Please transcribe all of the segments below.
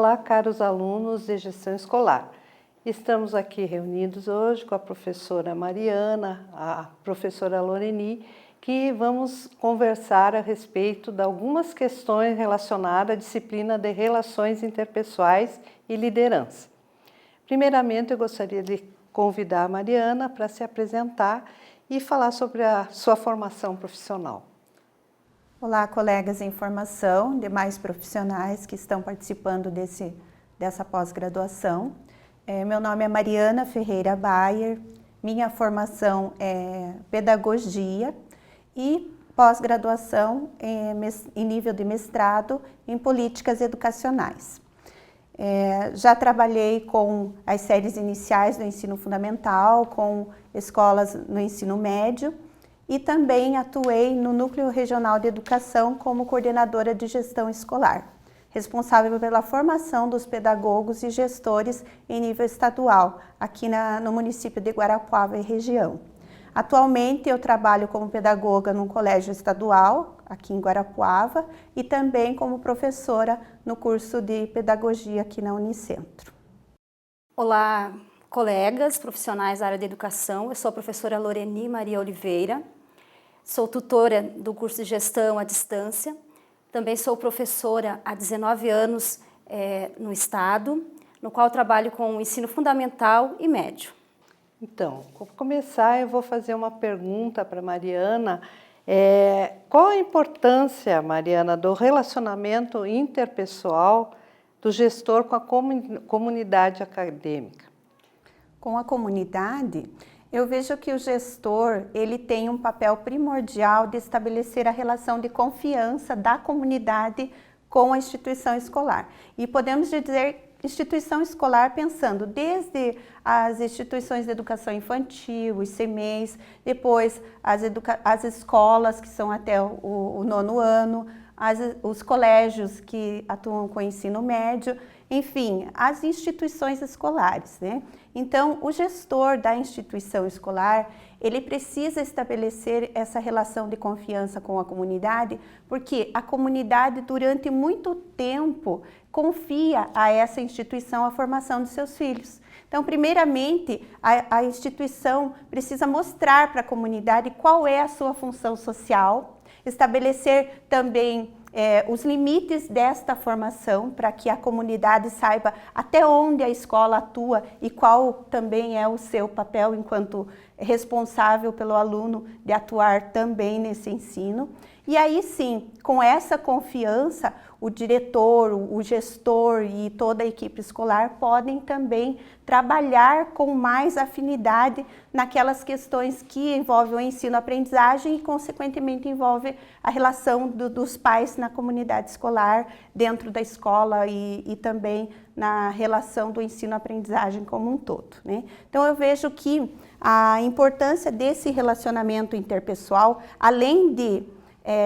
Olá, caros alunos de gestão escolar. Estamos aqui reunidos hoje com a professora Mariana, a professora Loreni, que vamos conversar a respeito de algumas questões relacionadas à disciplina de Relações Interpessoais e Liderança. Primeiramente, eu gostaria de convidar a Mariana para se apresentar e falar sobre a sua formação profissional. Olá, colegas em formação, demais profissionais que estão participando dessa pós-graduação. Meu nome é Mariana Ferreira Bayer, minha formação é Pedagogia e pós-graduação em nível de mestrado em Políticas Educacionais. Já trabalhei com as séries iniciais do ensino fundamental, com escolas no ensino médio, e também atuei no Núcleo Regional de Educação como coordenadora de gestão escolar, responsável pela formação dos pedagogos e gestores em nível estadual, aqui no município de Guarapuava e região. Atualmente eu trabalho como pedagoga num colégio estadual, aqui em Guarapuava, e também como professora no curso de pedagogia aqui na Unicentro. Olá, colegas profissionais da área de educação, eu sou a professora Loreni Maria Oliveira, sou tutora do curso de gestão à distância, também sou professora há 19 anos no estado, no qual trabalho com o ensino fundamental e médio. Então, para começar, eu vou fazer uma pergunta para a Mariana. Qual a importância, Mariana, do relacionamento interpessoal do gestor com a comunidade acadêmica? Com a comunidade, eu vejo que o gestor ele tem um papel primordial de estabelecer a relação de confiança da comunidade com a instituição escolar. E podemos dizer instituição escolar pensando desde as instituições de educação infantil, os CMEs, depois as escolas que são até o 9º ano, os colégios que atuam com o ensino médio, enfim, as instituições escolares, né? Então, o gestor da instituição escolar, ele precisa estabelecer essa relação de confiança com a comunidade, porque a comunidade, durante muito tempo, confia a essa instituição a formação de seus filhos. Então, primeiramente, a instituição precisa mostrar para a comunidade qual é a sua função social, estabelecer também os limites desta formação para que a comunidade saiba até onde a escola atua e qual também é o seu papel enquanto responsável pelo aluno de atuar também nesse ensino. E aí sim, com essa confiança, o diretor, o gestor e toda a equipe escolar podem também trabalhar com mais afinidade naquelas questões que envolvem o ensino-aprendizagem e, consequentemente, envolve a relação dos pais na comunidade escolar, dentro da escola e também na relação do ensino-aprendizagem como um todo, né? Então, eu vejo que a importância desse relacionamento interpessoal, além de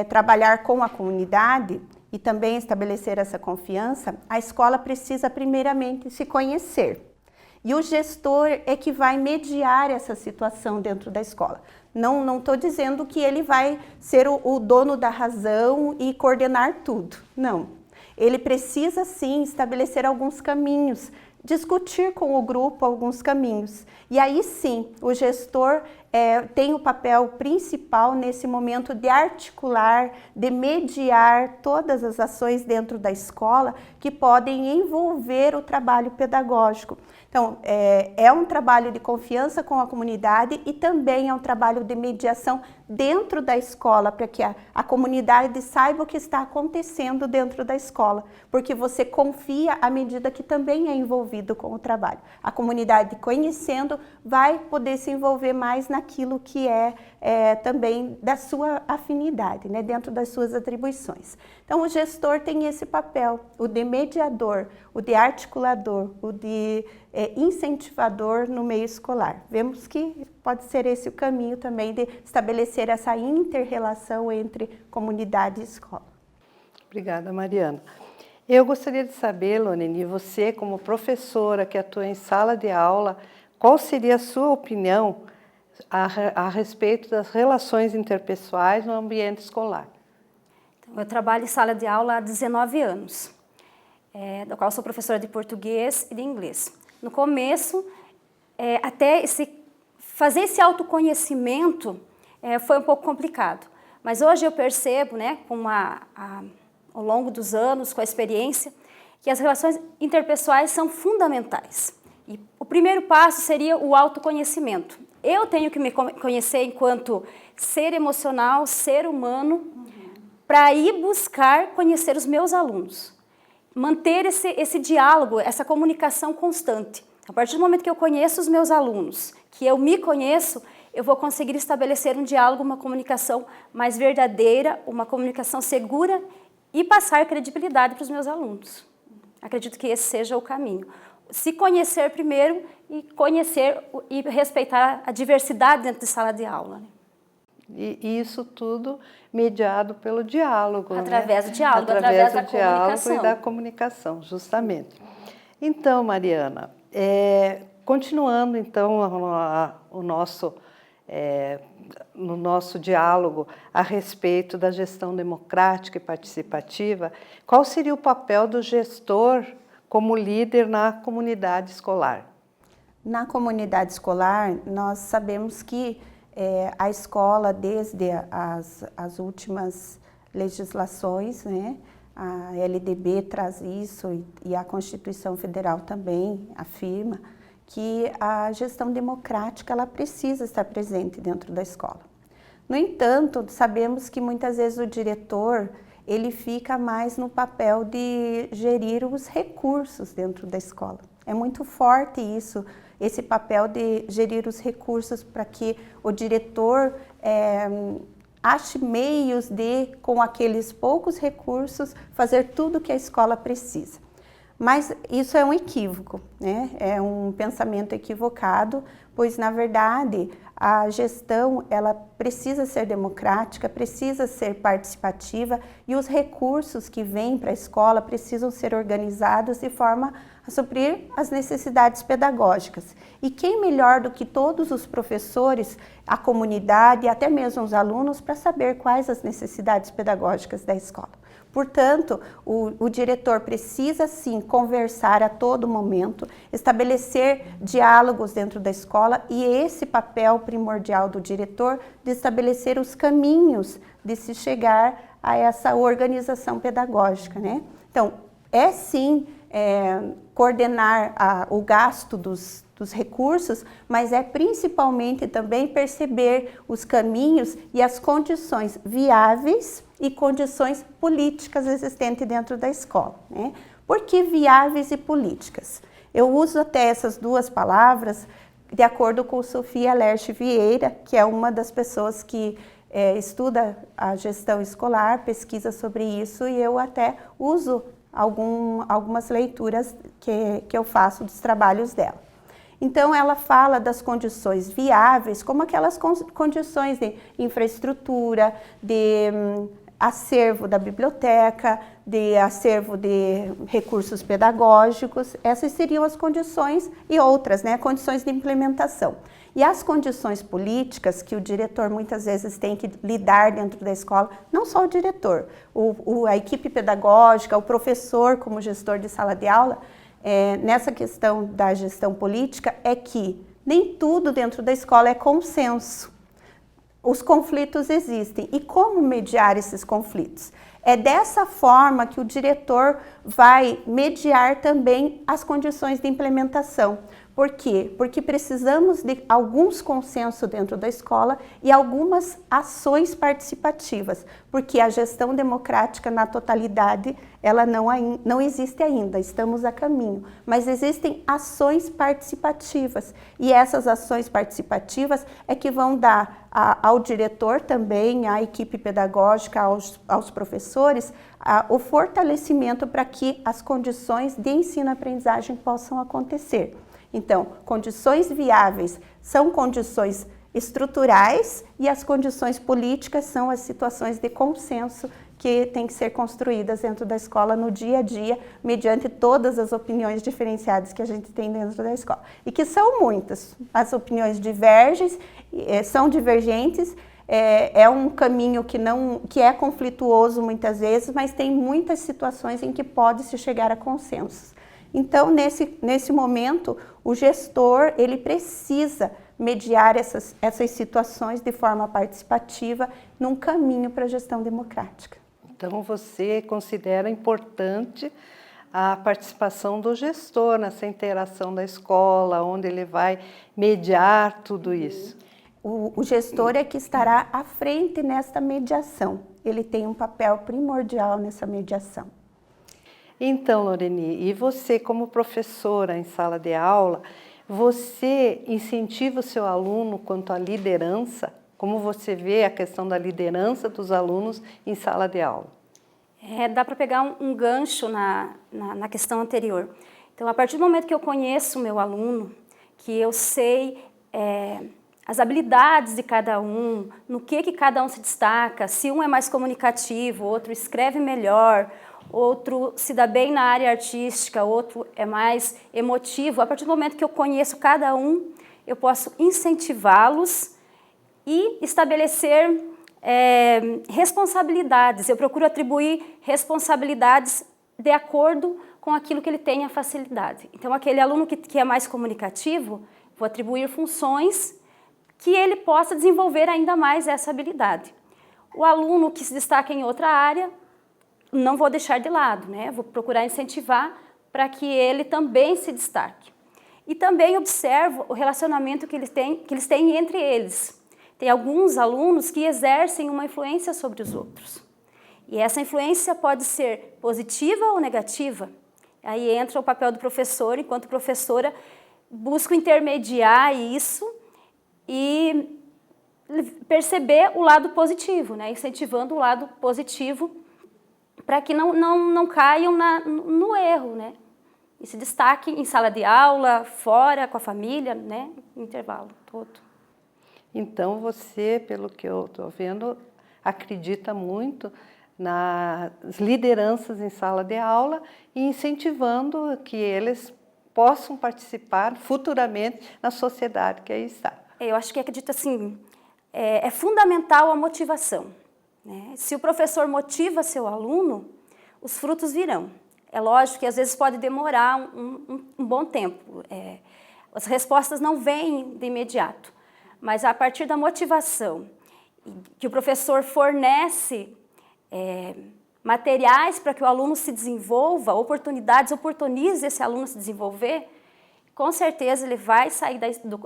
trabalhar com a comunidade e também estabelecer essa confiança, a escola precisa primeiramente se conhecer. E o gestor é que vai mediar essa situação dentro da escola. Não estou dizendo que ele vai ser o dono da razão e coordenar tudo, não. Ele precisa sim estabelecer alguns caminhos, discutir com o grupo alguns caminhos. E aí sim, o gestor tem o papel principal nesse momento de articular, de mediar todas as ações dentro da escola que podem envolver o trabalho pedagógico. Então, é um trabalho de confiança com a comunidade e também é um trabalho de mediação dentro da escola, para que a comunidade saiba o que está acontecendo dentro da escola, porque você confia à medida que também é envolvido com o trabalho. A comunidade, conhecendo, vai poder se envolver mais naquilo que também da sua afinidade, né, dentro das suas atribuições. Então, o gestor tem esse papel, o de mediador, o de articulador, o de incentivador no meio escolar. Vemos que pode ser esse o caminho também de estabelecer essa inter-relação entre comunidade e escola. Obrigada, Mariana. Eu gostaria de saber, Loreni, você como professora que atua em sala de aula, qual seria a sua opinião a respeito das relações interpessoais no ambiente escolar? Eu trabalho em sala de aula há 19 anos. da qual eu sou professora de português e de inglês. No começo, até fazer esse autoconhecimento foi um pouco complicado, mas hoje eu percebo, né, ao longo dos anos, com a experiência, que as relações interpessoais são fundamentais. E o primeiro passo seria o autoconhecimento. Eu tenho que me conhecer enquanto ser emocional, ser humano, para ir buscar conhecer os meus alunos. Manter esse diálogo, essa comunicação constante. A partir do momento que eu conheço os meus alunos, que eu me conheço, eu vou conseguir estabelecer um diálogo, uma comunicação mais verdadeira, uma comunicação segura e passar credibilidade para os meus alunos. Acredito que esse seja o caminho. Se conhecer primeiro e conhecer e respeitar a diversidade dentro de sala de aula. Né? E isso tudo mediado pelo diálogo. Através né? do diálogo, através da comunicação. E da comunicação, justamente. Então, Mariana, continuando então no nosso diálogo a respeito da gestão democrática e participativa, qual seria o papel do gestor como líder na comunidade escolar? Na comunidade escolar, nós sabemos que a escola, desde as últimas legislações, né, a LDB traz isso e a Constituição Federal também afirma que a gestão democrática ela precisa estar presente dentro da escola. No entanto, sabemos que muitas vezes o diretor ele fica mais no papel de gerir os recursos dentro da escola. É muito forte isso, esse papel de gerir os recursos para que o diretor ache meios de, com aqueles poucos recursos, fazer tudo o que a escola precisa. Mas isso é um equívoco, né? É um pensamento equivocado, pois, na verdade, a gestão ela precisa ser democrática, precisa ser participativa e os recursos que vêm para a escola precisam ser organizados de forma a suprir as necessidades pedagógicas. E quem melhor do que todos os professores, a comunidade e até mesmo os alunos para saber quais as necessidades pedagógicas da escola. Portanto, o diretor precisa sim conversar a todo momento, estabelecer diálogos dentro da escola e esse papel primordial do diretor de estabelecer os caminhos de se chegar a essa organização pedagógica, né? Então, sim coordenar o gasto dos recursos, mas é principalmente também perceber os caminhos e as condições viáveis e condições políticas existentes dentro da escola, né? Por que viáveis e políticas? Eu uso até essas duas palavras de acordo com Sofia Lerche Vieira, que é uma das pessoas que estuda a gestão escolar, pesquisa sobre isso, e eu até uso algumas leituras que eu faço dos trabalhos dela. Então, ela fala das condições viáveis, como aquelas condições de infraestrutura, de acervo da biblioteca, de acervo de recursos pedagógicos. Essas seriam as condições e outras, né, condições de implementação. E as condições políticas que o diretor muitas vezes tem que lidar dentro da escola, não só o diretor, a equipe pedagógica, o professor como gestor de sala de aula, nessa questão da gestão política é que nem tudo dentro da escola é consenso. Os conflitos existem. E como mediar esses conflitos? É dessa forma que o diretor vai mediar também as condições de implementação. Por quê? Porque precisamos de alguns consensos dentro da escola e algumas ações participativas, porque a gestão democrática na totalidade, ela não existe ainda, estamos a caminho, mas existem ações participativas e essas ações participativas é que vão dar ao diretor também, à equipe pedagógica, aos professores, o fortalecimento para que as condições de ensino-aprendizagem possam acontecer. Então, condições viáveis são condições estruturais e as condições políticas são as situações de consenso que têm que ser construídas dentro da escola no dia a dia, mediante todas as opiniões diferenciadas que a gente tem dentro da escola. E que são muitas. As opiniões divergem, são divergentes, é um caminho que é conflituoso muitas vezes, mas tem muitas situações em que pode-se chegar a consensos. Então, nesse momento, o gestor, ele precisa mediar essas situações de forma participativa num caminho para a gestão democrática. Então, você considera importante a participação do gestor nessa interação da escola, onde ele vai mediar tudo isso? O gestor é que estará à frente nesta mediação. Ele tem um papel primordial nessa mediação. Então, Loreni, e você como professora em sala de aula, você incentiva o seu aluno quanto à liderança? Como você vê a questão da liderança dos alunos em sala de aula? Dá para pegar um gancho na questão anterior. Então, a partir do momento que eu conheço o meu aluno, que eu sei as habilidades de cada um, no que cada um se destaca, se um é mais comunicativo, outro escreve melhor, outro se dá bem na área artística, outro é mais emotivo. A partir do momento que eu conheço cada um, eu posso incentivá-los e estabelecer responsabilidades. Eu procuro atribuir responsabilidades de acordo com aquilo que ele tem a facilidade. Então, aquele aluno que é mais comunicativo, vou atribuir funções que ele possa desenvolver ainda mais essa habilidade. O aluno que se destaca em outra área, não vou deixar de lado, né? Vou procurar incentivar para que ele também se destaque. E também observo o relacionamento que eles têm entre eles. Tem alguns alunos que exercem uma influência sobre os outros. E essa influência pode ser positiva ou negativa. Aí entra o papel do professor, enquanto professora, busco intermediar isso e perceber o lado positivo, né? Incentivando o lado positivo para que não caiam no erro, né? E se destaquem em sala de aula, fora, com a família, né? No intervalo todo. Então, você, pelo que eu estou vendo, acredita muito nas lideranças em sala de aula e incentivando que eles possam participar futuramente na sociedade que aí está. Eu acho que acredito assim, é fundamental a motivação, né? Se o professor motiva seu aluno, os frutos virão. É lógico que às vezes pode demorar um bom tempo, as respostas não vêm de imediato, mas a partir da motivação que o professor fornece materiais para que o aluno se desenvolva, oportunize esse aluno se desenvolver, com certeza ele vai sair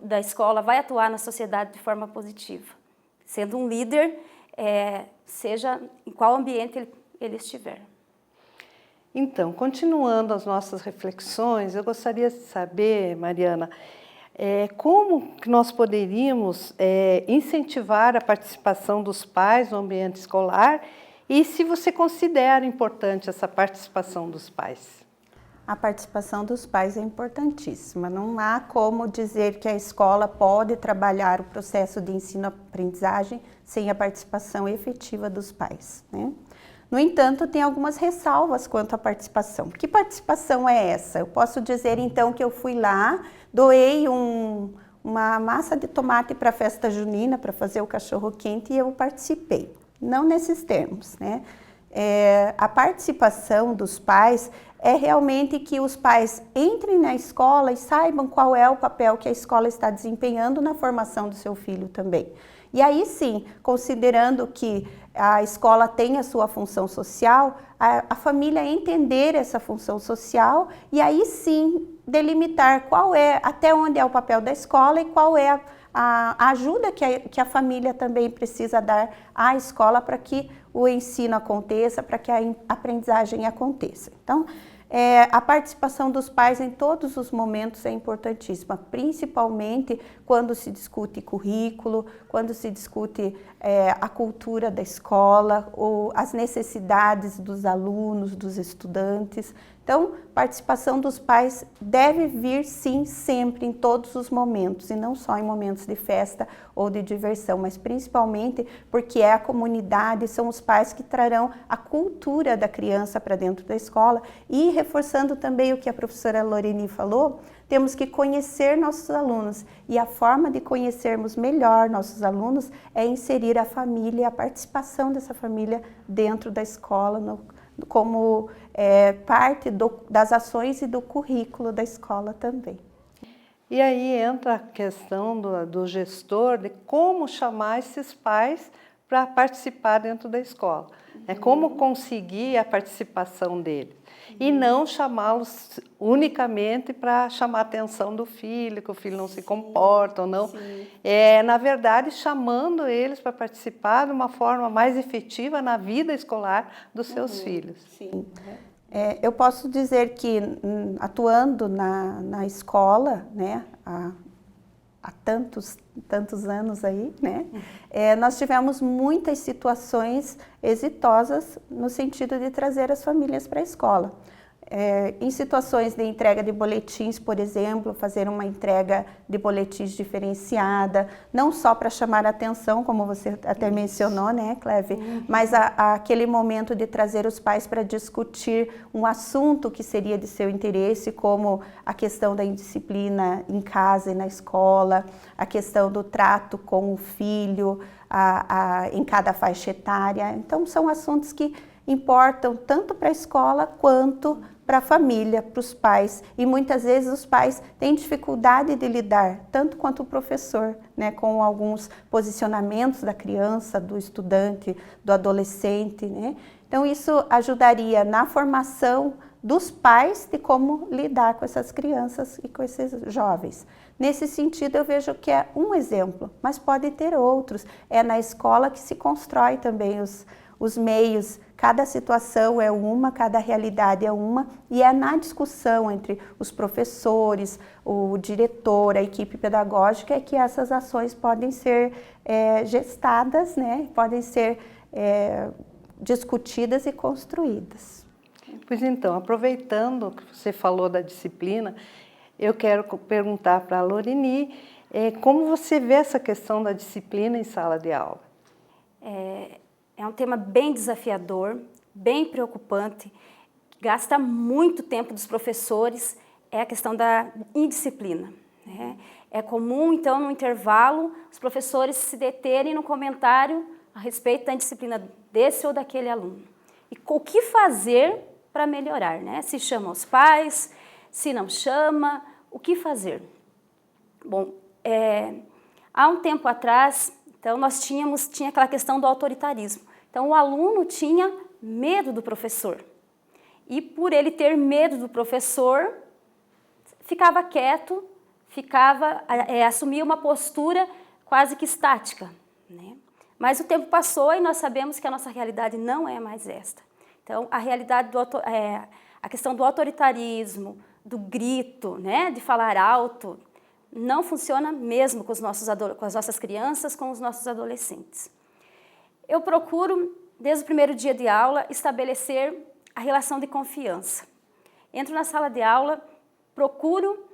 da escola, vai atuar na sociedade de forma positiva, sendo um líder, seja em qual ambiente ele estiver. Então, continuando as nossas reflexões, eu gostaria de saber, Mariana, como que nós poderíamos incentivar a participação dos pais no ambiente escolar e se você considera importante essa participação dos pais? A participação dos pais é importantíssima. Não há como dizer que a escola pode trabalhar o processo de ensino-aprendizagem sem a participação efetiva dos pais, né? No entanto, tem algumas ressalvas quanto à participação. Que participação é essa? Eu posso dizer, então, que eu fui lá, doei uma massa de tomate para a festa junina, para fazer o cachorro-quente, e eu participei. Não nesses termos, né? A participação dos pais é realmente que os pais entrem na escola e saibam qual é o papel que a escola está desempenhando na formação do seu filho também. E aí sim, considerando que a escola tem a sua função social, a família entender essa função social e aí sim delimitar até onde é o papel da escola e qual é a ajuda que a família também precisa dar à escola para que o ensino aconteça, para que a aprendizagem aconteça. Então, a participação dos pais em todos os momentos é importantíssima, principalmente quando se discute currículo, quando se discute a cultura da escola, ou as necessidades dos alunos, dos estudantes. Então, participação dos pais deve vir sim, sempre, em todos os momentos, e não só em momentos de festa ou de diversão, mas principalmente porque é a comunidade, são os pais que trarão a cultura da criança para dentro da escola. E reforçando também o que a professora Loreni falou, temos que conhecer nossos alunos. E a forma de conhecermos melhor nossos alunos é inserir a família, a participação dessa família dentro da escola, como parte das ações e do currículo da escola também. E aí entra a questão do gestor de como chamar esses pais para participar dentro da escola. Como conseguir a participação deles. E não chamá-los unicamente para chamar a atenção do filho, que o filho não se comporta ou não. Na verdade, chamando eles para participar de uma forma mais efetiva na vida escolar dos seus filhos. Sim. Eu posso dizer que, atuando na escola, né, há tantos anos aí, né, nós tivemos muitas situações exitosas no sentido de trazer as famílias para a escola. Em situações de entrega de boletins, por exemplo, fazer uma entrega de boletins diferenciada, não só para chamar a atenção, como você até mencionou, né, Cleve, mas aquele momento de trazer os pais para discutir um assunto que seria de seu interesse, como a questão da indisciplina em casa e na escola, a questão do trato com o filho em cada faixa etária. Então, são assuntos que importam tanto para a escola quanto para a família, para os pais. E muitas vezes os pais têm dificuldade de lidar, tanto quanto o professor, né, com alguns posicionamentos da criança, do estudante, do adolescente, né? Então isso ajudaria na formação dos pais de como lidar com essas crianças e com esses jovens. Nesse sentido, eu vejo que é um exemplo, mas pode ter outros. É na escola que se constrói também os meios. Cada situação é uma, cada realidade é uma, e é na discussão entre os professores, o diretor, a equipe pedagógica, que essas ações podem ser gestadas, né? Podem ser discutidas e construídas. Pois então, aproveitando que você falou da disciplina, eu quero perguntar para a Loreni como você vê essa questão da disciplina em sala de aula? É um tema bem desafiador, bem preocupante, que gasta muito tempo dos professores, é a questão da indisciplina, né? É comum, então, no intervalo, os professores se deterem no comentário a respeito da indisciplina desse ou daquele aluno. E o que fazer para melhorar, né? Se chama os pais, se não chama, o que fazer? Bom, há um tempo atrás, então, tinha aquela questão do autoritarismo. Então, o aluno tinha medo do professor. E, por ele ter medo do professor, ficava quieto, assumia uma postura quase que estática, né? Mas o tempo passou e nós sabemos que a nossa realidade não é mais esta. Então, a realidade a questão do autoritarismo, do grito, né, de falar alto, não funciona mesmo com as nossas crianças, com os nossos adolescentes. Eu procuro, desde o primeiro dia de aula, estabelecer a relação de confiança. Entro na sala de aula, procuro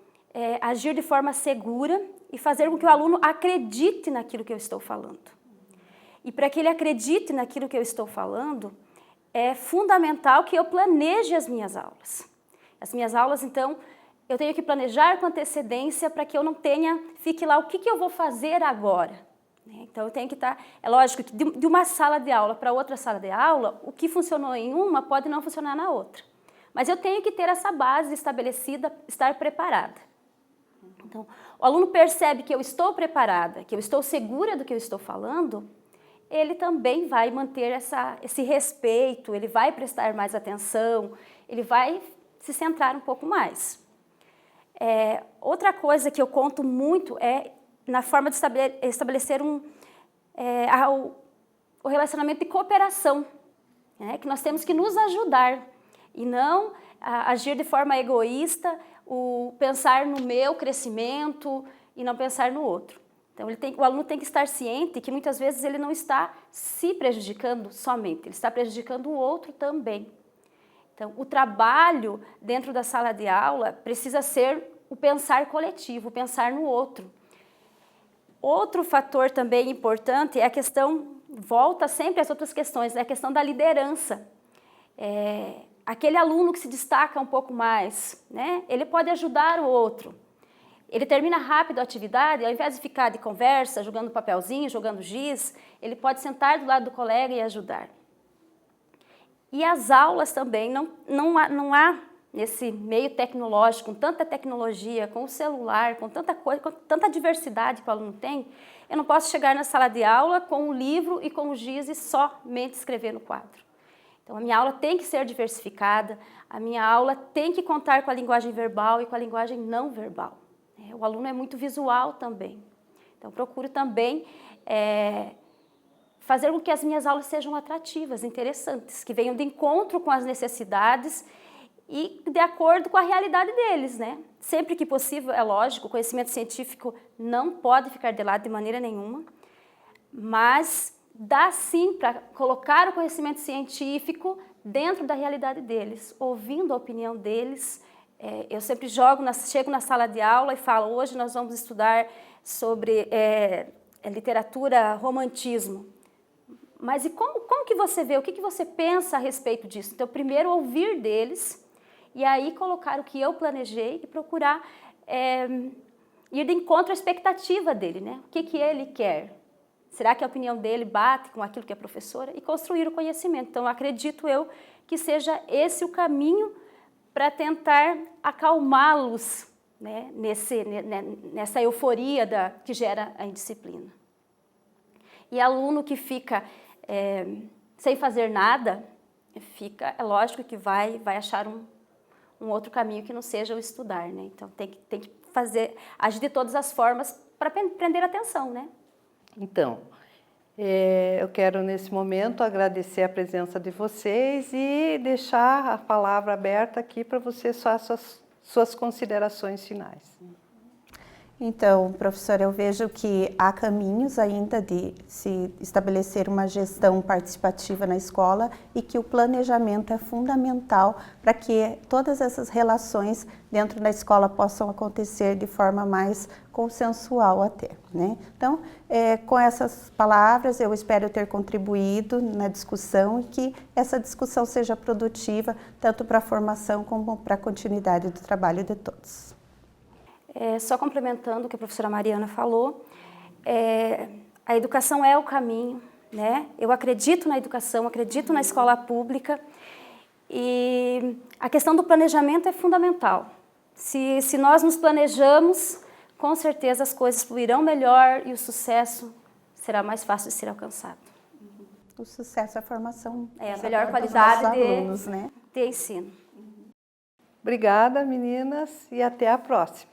agir de forma segura e fazer com que o aluno acredite naquilo que eu estou falando. E para que ele acredite naquilo que eu estou falando, é fundamental que eu planeje as minhas aulas. As minhas aulas, então, eu tenho que planejar com antecedência para que eu não fique lá, o que eu vou fazer agora? Então, eu tenho que estar... É lógico que de uma sala de aula para outra sala de aula, o que funcionou em uma pode não funcionar na outra. Mas eu tenho que ter essa base estabelecida, estar preparada. Então, o aluno percebe que eu estou preparada, que eu estou segura do que eu estou falando, ele também vai manter esse respeito, ele vai prestar mais atenção, ele vai se centrar um pouco mais. Outra coisa que eu conto muito é na forma de estabelecer o relacionamento de cooperação, né? Que nós temos que nos ajudar e não agir de forma egoísta, pensar no meu crescimento e não pensar no outro. Então, o aluno tem que estar ciente que muitas vezes ele não está se prejudicando somente, ele está prejudicando o outro também. Então, o trabalho dentro da sala de aula precisa ser o pensar coletivo, o pensar no outro. Outro fator também importante é a questão, volta sempre às outras questões, é a questão da liderança. Aquele aluno que se destaca um pouco mais, né? Ele pode ajudar o outro. ele termina rápido a atividade, ao invés de ficar de conversa, jogando papelzinho, jogando giz, ele pode sentar do lado do colega e ajudar. E as aulas também, não há nesse meio tecnológico, com tanta tecnologia, com o celular, com tanta coisa, com tanta diversidade que o aluno tem, eu não posso chegar na sala de aula com o livro e com o giz e somente escrever no quadro. Então, a minha aula tem que ser diversificada, a minha aula tem que contar com a linguagem verbal e com a linguagem não verbal. O aluno é muito visual também. Então, procuro também fazer com que as minhas aulas sejam atrativas, interessantes, que venham de encontro com as necessidades e de acordo com a realidade deles, né? Sempre que possível, é lógico, o conhecimento científico não pode ficar de lado de maneira nenhuma, mas dá sim para colocar o conhecimento científico dentro da realidade deles, ouvindo a opinião deles. Eu sempre chego na sala de aula e falo, hoje nós vamos estudar sobre literatura romantismo. Mas e como que você vê, o que você pensa a respeito disso? Então, primeiro ouvir deles e aí colocar o que eu planejei e procurar ir de encontro à expectativa dele, né? O que ele quer? Será que a opinião dele bate com aquilo que é professora? E construir o conhecimento. Então, acredito eu que seja esse o caminho para tentar acalmá-los, né, nessa euforia que gera a indisciplina. E aluno que fica sem fazer nada, é lógico que vai achar um outro caminho que não seja o estudar, né? Então, tem que agir de todas as formas para prender a atenção, né? Então, eu quero nesse momento agradecer a presença de vocês e deixar a palavra aberta aqui para vocês façam suas considerações finais. Então, professora, eu vejo que há caminhos ainda de se estabelecer uma gestão participativa na escola e que o planejamento é fundamental para que todas essas relações dentro da escola possam acontecer de forma mais consensual até, né? Então, com essas palavras, eu espero ter contribuído na discussão e que essa discussão seja produtiva tanto para a formação como para a continuidade do trabalho de todos. Só complementando o que a professora Mariana falou, a educação é o caminho, né? Eu acredito na educação, acredito na escola pública e a questão do planejamento é fundamental. Se nós nos planejamos, com certeza as coisas fluirão melhor e o sucesso será mais fácil de ser alcançado. O sucesso é a formação. A melhor qualidade alunos, né? de ensino. Obrigada, meninas, e até a próxima.